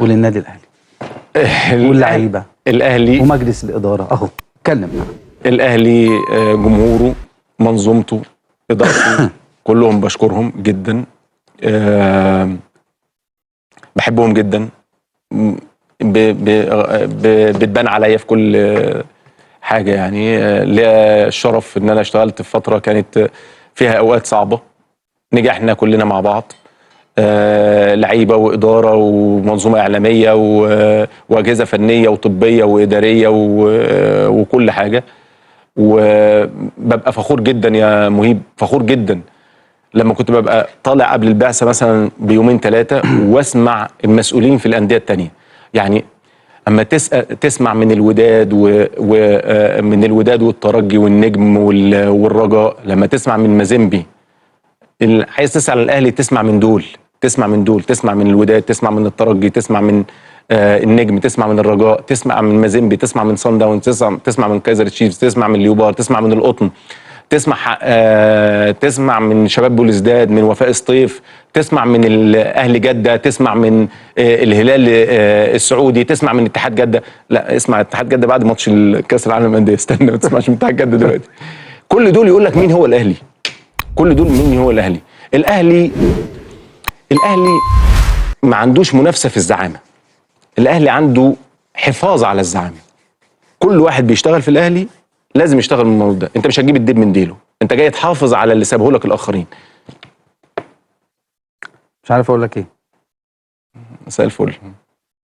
وللنادي الاهلي واللعيبه الاهلي ومجلس الاداره اهو اتكلم معاه. الاهلي جمهوره، منظومته، ادارته كلهم بشكرهم جدا. بحبهم جدا. بتبان عليا في كل حاجه. يعني ليا الشرف ان انا اشتغلت في فتره كانت فيها اوقات صعبه، نجحنا كلنا مع بعض، لعيبه واداره ومنظومه اعلاميه واجهزه فنيه وطبيه واداريه وكل حاجه. وببقى فخور جدا يا مهيب، فخور جدا لما كنت ببقى طالع قبل البعثه مثلا بيومين ثلاثه واسمع المسؤولين في الانديه الثانيه. يعني اما تسمع من الوداد ومن الوداد والترجي والنجم والرجاء، لما تسمع من مازيمبي، عايز تسأل الاهلي تسمع من دول، تسمع من دول، تسمع من الوداد، تسمع من الترجي، تسمع من النجم، تسمع من الرجاء، تسمع من مازيمبي، تسمع من صن داونز، تسمع من كايزر تشيفز، تسمع من اليوبار، تسمع من القطن، تسمع من شباب بوليسداد، من وفاء سطيف، تسمع من اهلي جده، تسمع من الهلال السعودي، تسمع من اتحاد جده. لا، اسمع اتحاد جده بعد ماتش كاس العالم للانديه، استنى ما تسمعش من اتحاد جده دلوقتي. كل دول يقول لك مين هو الاهلي، كل دول مين هو الاهلي. الاهلي ما عندوش منافسه في الزعامه، الاهلي عنده حفاظ على الزعامه. كل واحد بيشتغل في الاهلي لازم يشتغل من الموضوع ده. انت مش هتجيب الدب من ديله، انت جاي تحافظ على اللي سابه لك الاخرين. مش عارف اقول لك ايه. مساء الفل.